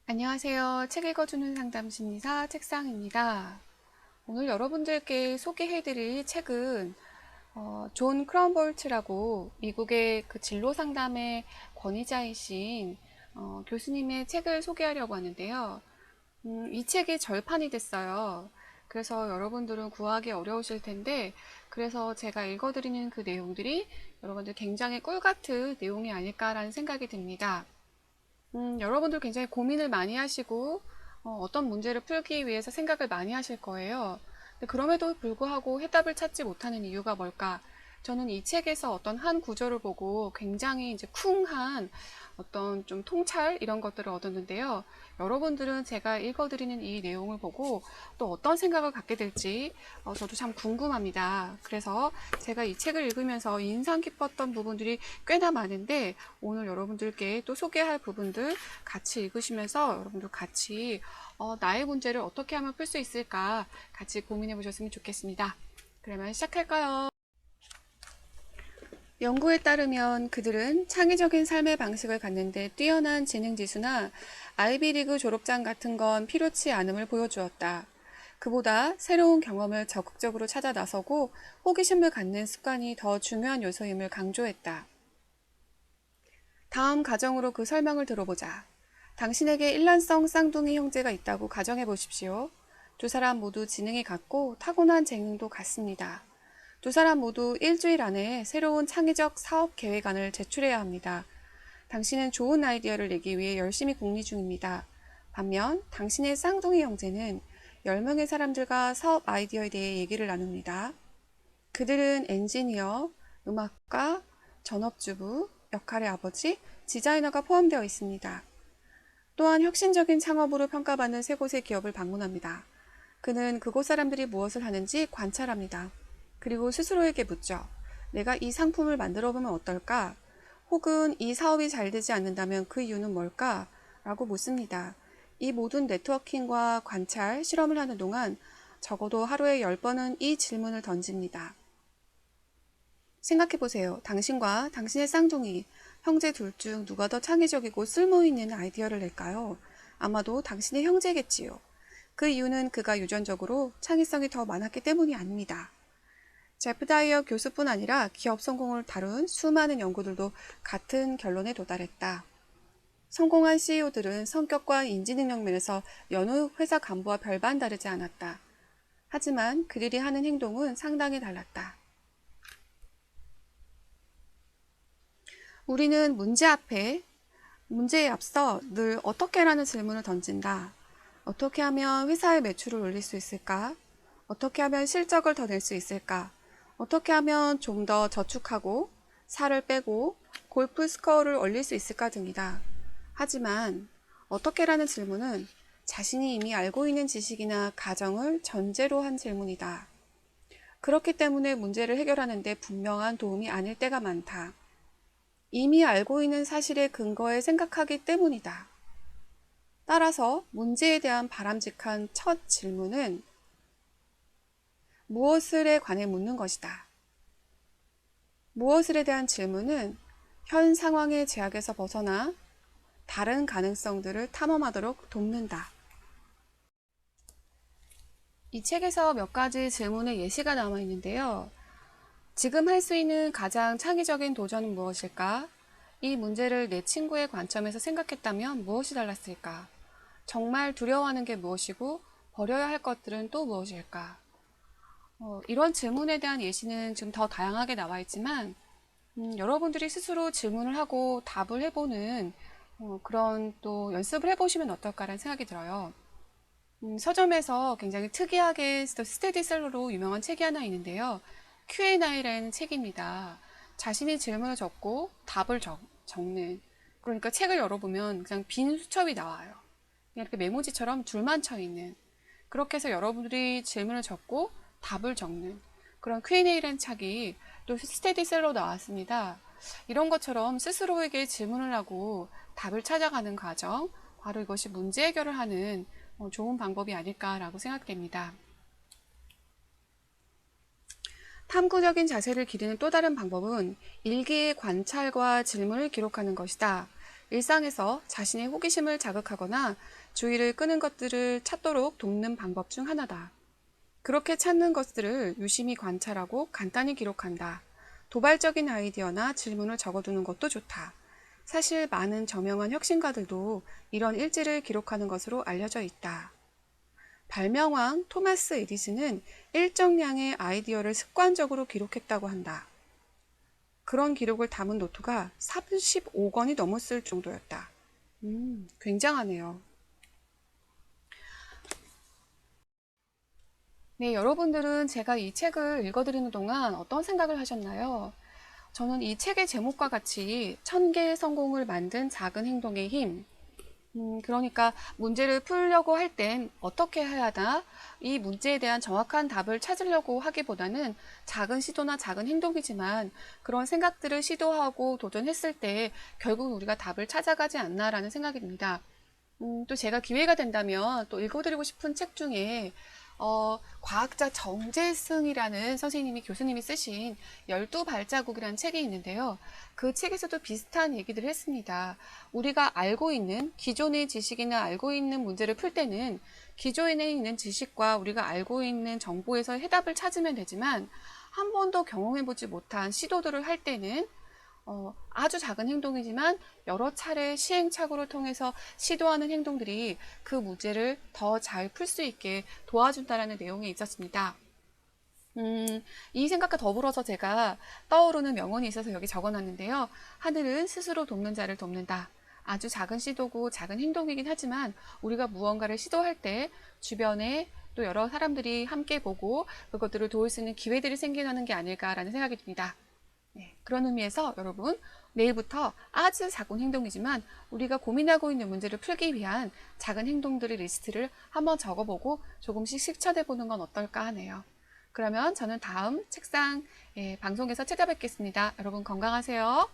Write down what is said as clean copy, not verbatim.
안녕하세요. 책 읽어주는 상담 심리사 책상입니다. 오늘 여러분들께 소개해드릴 책은 존 크럼볼츠라고 미국의 그 진로 상담의 권위자이신 교수님의 책을 소개하려고 하는데요. 이 책이 절판이 됐어요. 그래서 여러분들은 구하기 어려우실 텐데, 그래서 제가 읽어드리는 그 내용들이 여러분들 굉장히 꿀같은 내용이 아닐까라는 생각이 듭니다. 여러분들 굉장히 고민을 많이 하시고 떤 문제를 풀기 위해서 생각을 많이 하실 거예요. 근데 그럼에도 불구하고 해답을 찾지 못하는 이유가 뭘까? 저는 이 책에서 어떤 한 구절을 보고 굉장히 이제 쿵한 어떤 좀 통찰 이런 것들을 얻었는데요. 여러분들은 제가 읽어드리는 이 내용을 보고 또 어떤 생각을 갖게 될지 저도 참 궁금합니다. 그래서 제가 이 책을 읽으면서 인상 깊었던 부분들이 꽤나 많은데 오늘 여러분들께 또 소개할 부분들 같이 읽으시면서 여러분들 같이 나의 문제를 어떻게 하면 풀 수 있을까 같이 고민해 보셨으면 좋겠습니다. 그러면 시작할까요? 연구에 따르면 그들은 창의적인 삶의 방식을 갖는데 뛰어난 지능지수나 아이비리그 졸업장 같은 건 필요치 않음을 보여주었다. 그보다 새로운 경험을 적극적으로 찾아 나서고 호기심을 갖는 습관이 더 중요한 요소임을 강조했다. 다음 가정으로 그 설명을 들어보자. 당신에게 일란성 쌍둥이 형제가 있다고 가정해 보십시오. 두 사람 모두 지능이 같고 타고난 재능도 같습니다. 두 사람 모두 일주일 안에 새로운 창의적 사업 계획안을 제출해야 합니다. 당신은 좋은 아이디어를 내기 위해 열심히 궁리 중입니다. 반면 당신의 쌍둥이 형제는 10명의 사람들과 사업 아이디어에 대해 얘기를 나눕니다. 그들은 엔지니어, 음악가, 전업주부, 역할의 아버지, 디자이너가 포함되어 있습니다. 또한 혁신적인 창업으로 평가받는 세 곳의 기업을 방문합니다. 그는 그곳 사람들이 무엇을 하는지 관찰합니다. 그리고 스스로에게 묻죠. 내가 이 상품을 만들어 보면 어떨까? 혹은 이 사업이 잘 되지 않는다면 그 이유는 뭘까? 라고 묻습니다. 이 모든 네트워킹과 관찰, 실험을 하는 동안 적어도 하루에 10번은 이 질문을 던집니다. 생각해보세요. 당신과 당신의 쌍둥이, 형제 둘 중 누가 더 창의적이고 쓸모있는 아이디어를 낼까요? 아마도 당신의 형제겠지요. 그 이유는 그가 유전적으로 창의성이 더 많았기 때문이 아닙니다. 제프 다이어 교수뿐 아니라 기업 성공을 다룬 수많은 연구들도 같은 결론에 도달했다. 성공한 CEO들은 성격과 인지능력 면에서 여느 회사 간부와 별반 다르지 않았다. 하지만 그들이 하는 행동은 상당히 달랐다. 우리는 문제에 앞서 늘 어떻게라는 질문을 던진다. 어떻게 하면 회사의 매출을 올릴 수 있을까? 어떻게 하면 실적을 더 낼 수 있을까? 어떻게 하면 좀 더 저축하고 살을 빼고 골프 스코어를 올릴 수 있을까 등이다. 하지만 어떻게라는 질문은 자신이 이미 알고 있는 지식이나 가정을 전제로 한 질문이다. 그렇기 때문에 문제를 해결하는 데 분명한 도움이 아닐 때가 많다. 이미 알고 있는 사실에 근거해 생각하기 때문이다. 따라서 문제에 대한 바람직한 첫 질문은 무엇을에 관해 묻는 것이다. 무엇을에 대한 질문은 현 상황의 제약에서 벗어나 다른 가능성들을 탐험하도록 돕는다. 이 책에서 몇 가지 질문의 예시가 남아 있는데요. 지금 할 수 있는 가장 창의적인 도전은 무엇일까? 이 문제를 내 친구의 관점에서 생각했다면 무엇이 달랐을까? 정말 두려워하는 게 무엇이고 버려야 할 것들은 또 무엇일까? 이런 질문에 대한 예시는 좀 더 다양하게 나와 있지만 여러분들이 스스로 질문을 하고 답을 해보는 그런 또 연습을 해보시면 어떨까라는 생각이 들어요. 서점에서 굉장히 특이하게 스테디셀러로 유명한 책이 하나 있는데요. Q&A라는 책입니다. 자신이 질문을 적고 답을 적는, 그러니까 책을 열어보면 그냥 빈 수첩이 나와요. 그냥 이렇게 메모지처럼 줄만 쳐 있는, 그렇게 해서 여러분들이 질문을 적고 답을 적는 그런 Q&A라는 책이 또 스테디셀러 나왔습니다. 이런 것처럼 스스로에게 질문을 하고 답을 찾아가는 과정, 바로 이것이 문제 해결을 하는 좋은 방법이 아닐까라고 생각됩니다. 탐구적인 자세를 기르는 또 다른 방법은 일기의 관찰과 질문을 기록하는 것이다. 일상에서 자신의 호기심을 자극하거나 주의를 끄는 것들을 찾도록 돕는 방법 중 하나다. 그렇게 찾는 것들을 유심히 관찰하고 간단히 기록한다. 도발적인 아이디어나 질문을 적어두는 것도 좋다. 사실 많은 저명한 혁신가들도 이런 일지를 기록하는 것으로 알려져 있다. 발명왕 토마스 에디슨은 일정량의 아이디어를 습관적으로 기록했다고 한다. 그런 기록을 담은 노트가 35권이 넘었을 정도였다. 굉장하네요. 네, 여러분들은 제가 이 책을 읽어드리는 동안 어떤 생각을 하셨나요? 저는 이 책의 제목과 같이 1000개의 성공을 만든 작은 행동의 힘, 그러니까 문제를 풀려고 할 땐 어떻게 해야 하나? 이 문제에 대한 정확한 답을 찾으려고 하기보다는 작은 시도나 작은 행동이지만 그런 생각들을 시도하고 도전했을 때 결국 우리가 답을 찾아가지 않나라는 생각이 듭니다. 또 제가 기회가 된다면 또 읽어드리고 싶은 책 중에 과학자 정재승이라는 선생님이 교수님이 쓰신 12발자국이라는 책이 있는데요. 그 책에서도 비슷한 얘기들을 했습니다. 우리가 알고 있는 기존의 지식이나 알고 있는 문제를 풀 때는 기존에 있는 지식과 우리가 알고 있는 정보에서 해답을 찾으면 되지만 한 번도 경험해보지 못한 시도들을 할 때는 아주 작은 행동이지만 여러 차례 시행착오를 통해서 시도하는 행동들이 그 문제를 더 잘 풀 수 있게 도와준다라는 내용이 있었습니다. 이 생각과 더불어서 제가 떠오르는 명언이 있어서 여기 적어놨는데요. 하늘은 스스로 돕는 자를 돕는다. 아주 작은 시도고 작은 행동이긴 하지만 우리가 무언가를 시도할 때 주변에 또 여러 사람들이 함께 보고 그것들을 도울 수 있는 기회들이 생겨나는 게 아닐까라는 생각이 듭니다. 네, 그런 의미에서 여러분 내일부터 아주 작은 행동이지만 우리가 고민하고 있는 문제를 풀기 위한 작은 행동들의 리스트를 한번 적어보고 조금씩 실천해보는 건 어떨까 하네요. 그러면 저는 다음 책상 방송에서 찾아뵙겠습니다. 여러분 건강하세요.